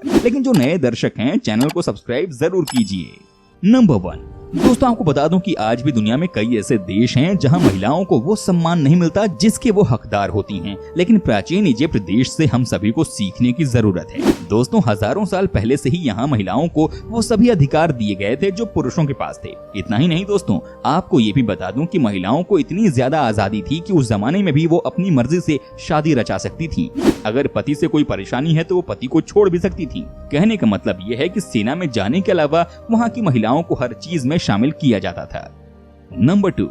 नमस्कार। लेकिन जो नए दर्शक हैं चैनल को सब्सक्राइब जरूर कीजिए। नंबर 1, दोस्तों आपको बता दूं कि आज भी दुनिया में कई ऐसे देश हैं जहां महिलाओं को वो सम्मान नहीं मिलता जिसके वो हकदार होती हैं। लेकिन प्राचीन इजिप्ट देश से हम सभी को सीखने की जरूरत है। दोस्तों हजारों साल पहले से ही यहाँ महिलाओं को वो सभी अधिकार दिए गए थे जो पुरुषों के पास थे। इतना ही नहीं दोस्तों, आपको ये भी बता दूं कि महिलाओं को इतनी ज्यादा आजादी थी कि उस जमाने में भी वो अपनी मर्जी से शादी रचा सकती थी। अगर पति से कोई परेशानी है तो वो पति को छोड़ भी सकती थी। कहने का मतलब ये है कि सेना में जाने के अलावा वहाँ की महिलाओं को हर चीज में शामिल किया जाता था। नंबर 2,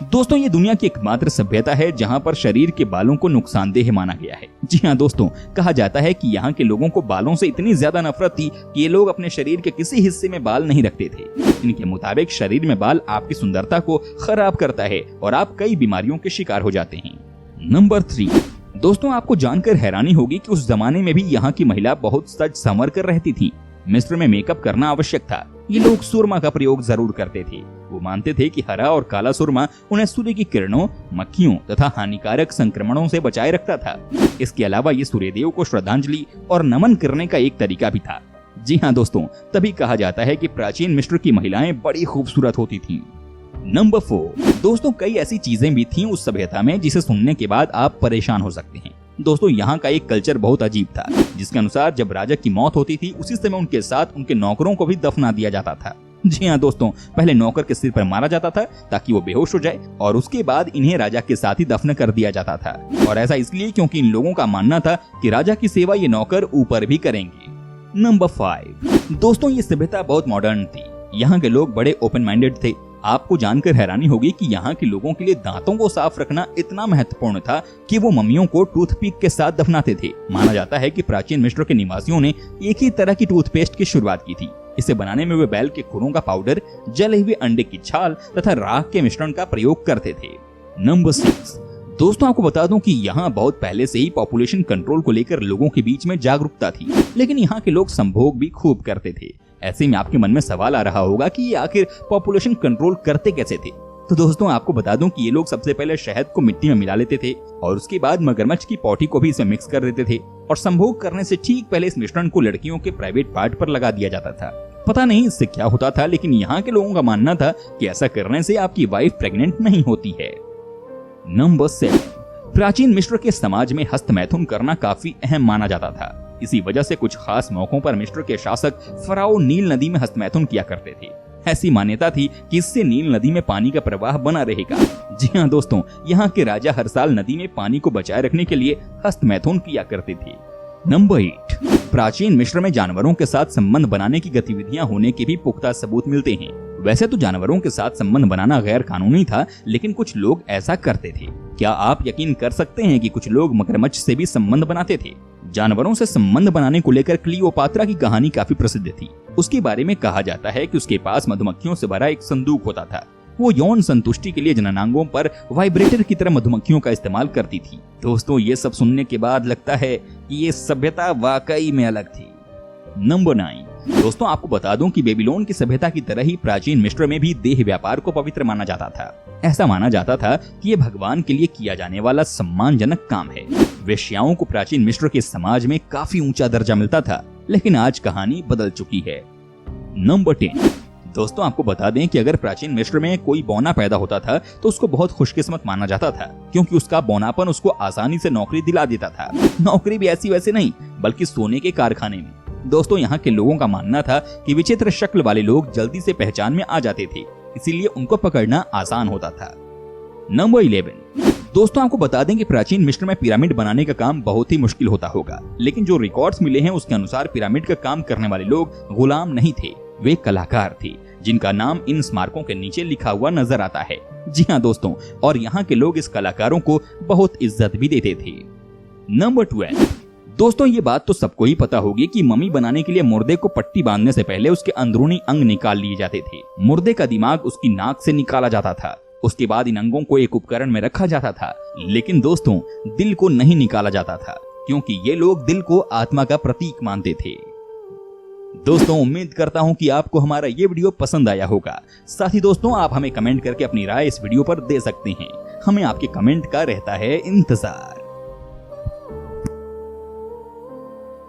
दोस्तों ये दुनिया की एकमात्र सभ्यता है जहां पर शरीर के बालों को नुकसानदेह माना गया है। जी हाँ दोस्तों, कहा जाता है कि यहाँ के लोगों को बालों से इतनी ज्यादा नफरत थी कि ये लोग अपने शरीर के किसी हिस्से में बाल नहीं रखते थे। इनके मुताबिक शरीर में बाल आपकी सुंदरता को खराब करता है और आप कई बीमारियों के शिकार हो जाते हैं। नंबर 3, दोस्तों आपको जानकर हैरानी होगी कि उस जमाने में भी यहाँ की महिला बहुत सज संवर कर रहती थी। मिस्र में मेकअप करना आवश्यक था। ये लोग सुरमा का प्रयोग जरूर करते थे। वो मानते थे कि हरा और काला सुरमा उन्हें सूर्य की किरणों, मक्खियों तथा हानिकारक संक्रमणों से बचाए रखता था। इसके अलावा ये सूर्यदेव को श्रद्धांजलि और नमन करने का एक तरीका भी था। जी हाँ दोस्तों, तभी कहा जाता है कि प्राचीन मिस्र की महिलाएं बड़ी खूबसूरत होती थीं। नंबर 4, दोस्तों कई ऐसी चीजें भी थीं उस सभ्यता में जिसे सुनने के बाद आप परेशान हो सकते हैं। दोस्तों यहाँ का एक कल्चर बहुत अजीब था, जिसके अनुसार जब राजा की मौत होती थी उसी समय उनके साथ उनके नौकरों को भी दफना दिया जाता था। जी हाँ दोस्तों, पहले नौकर के सिर पर मारा जाता था ताकि वो बेहोश हो जाए और उसके बाद इन्हें राजा के साथ ही दफन कर दिया जाता था। और ऐसा इसलिए क्योंकि इन लोगों का मानना था कि राजा की सेवा ये नौकर ऊपर भी करेंगे। नंबर 5, दोस्तों ये सभ्यता बहुत मॉडर्न थी। यहाँ के लोग बड़े ओपन माइंडेड थे। आपको जानकर हैरानी होगी कि यहाँ के लोगों के लिए दांतों को साफ रखना इतना महत्वपूर्ण था कि वो मम्मियों को टूथपिक के साथ दफनाते थे। माना जाता है कि प्राचीन मिस्र के निवासियों ने एक ही तरह की टूथपेस्ट की शुरुआत की थी। इसे बनाने में वे बैल के खुरों का पाउडर, जले हुए अंडे की छाल तथा राख के मिश्रण का प्रयोग करते थे। नंबर 6, दोस्तों आपको बता दूं कि यहाँ बहुत पहले से ही पॉपुलेशन कंट्रोल को लेकर लोगों के बीच में जागरूकता थी। लेकिन यहाँ के लोग संभोग भी खूब करते थे। ऐसे में आपके मन में सवाल आ रहा होगा कि ये आखिर पॉपुलेशन कंट्रोल करते कैसे थे। तो दोस्तों आपको बता दूं कि ये लोग सबसे पहले शहद को मिट्टी में मिला लेते थे और उसके बाद मगरमच्छ की पॉटी को भी इसमें मिक्स कर देते थे और संभोग करने से ठीक पहले इस मिश्रण को लड़कियों के प्राइवेट पार्ट पर लगा दिया जाता था। पता नहीं इससे क्या होता था, लेकिन यहाँ के लोगों का मानना था कि ऐसा करने से आपकी वाइफ प्रेग्नेंट नहीं होती है। नंबर 7, प्राचीन मिस्र के समाज में हस्तमैथुन करना काफी अहम माना जाता था। इसी वजह से कुछ खास मौकों पर मिस्र के शासक फराओ नील नदी में हस्तमैथुन किया करते थे। ऐसी मान्यता थी कि इससे नील नदी में पानी का प्रवाह बना रहेगा। जी हाँ दोस्तों, यहाँ के राजा हर साल नदी में पानी को बचाए रखने के लिए हस्तमैथुन किया करते थे। नंबर 8, प्राचीन मिस्र में जानवरों के साथ संबंध बनाने की गतिविधियां होने के भी पुख्ता सबूत मिलते हैं। वैसे तो जानवरों के साथ संबंध बनाना गैर कानूनी था, लेकिन कुछ लोग ऐसा करते थे। क्या आप यकीन कर सकते हैं कि कुछ लोग मगरमच्छ से भी संबंध बनाते थे? जानवरों से संबंध बनाने को लेकर क्लियोपात्रा की कहानी काफी प्रसिद्ध थी। उसके बारे में कहा जाता है कि उसके पास मधुमक्खियों से भरा एक संदूक होता था। वो यौन संतुष्टि के लिए जननांगों पर वाइब्रेटर की तरह मधुमक्खियों का इस्तेमाल करती थी। दोस्तों ये सब सुनने के बाद लगता है कि ये सभ्यता वाकई में अलग थी। नंबर 9, दोस्तों आपको बता दूं कि बेबीलोन की सभ्यता की तरह ही प्राचीन मिस्र में भी देह व्यापार को पवित्र माना जाता था। ऐसा माना जाता था कि ये भगवान के लिए किया जाने वाला सम्मानजनक काम है। वेश्याओं को प्राचीन मिस्र के समाज में काफी ऊंचा दर्जा मिलता था, लेकिन आज कहानी बदल चुकी है। नंबर 10, दोस्तों आपको बता दें कि अगर प्राचीन मिस्र में कोई बौना पैदा होता था तो उसको बहुत खुशकिस्मत माना जाता था, क्योंकि उसका बौनापन उसको आसानी से नौकरी दिला देता था। नौकरी भी ऐसी वैसे नहीं, बल्कि सोने के कारखाने में। दोस्तों यहाँ के लोगों का मानना था कि विचित्र शक्ल वाले लोग जल्दी से पहचान में आ जाते थे, इसीलिए उनको पकड़ना आसान होता था। नंबर 11, दोस्तों आपको बता दें कि प्राचीन मिस्र में पिरामिड बनाने का काम बहुत ही मुश्किल होता होगा, लेकिन जो रिकॉर्ड्स मिले हैं उसके अनुसार पिरामिड का काम करने वाले लोग गुलाम नहीं थे, वे कलाकार थे, जिनका नाम इन स्मारकों के नीचे लिखा हुआ नजर आता है। जी हाँ दोस्तों, और यहाँ के लोग इस कलाकारों को बहुत इज्जत भी देते थे। नंबर 12, दोस्तों ये बात तो सबको ही पता होगी कि मम्मी बनाने के लिए मुर्दे को पट्टी बांधने से पहले उसके अंदरूनी अंग निकाल लिए जाते थे। मुर्दे का दिमाग उसकी नाक से निकाला जाता था। उसके बाद इन अंगों को एक उपकरण में रखा जाता था, लेकिन दोस्तों दिल को नहीं निकाला जाता था, क्योंकि ये लोग दिल को आत्मा का प्रतीक मानते थे। दोस्तों उम्मीद करता हूं कि आपको हमारा ये वीडियो पसंद आया होगा। साथ ही दोस्तों आप हमें कमेंट करके अपनी राय इस वीडियो पर दे सकते हैं। हमें आपके कमेंट का रहता है इंतजार।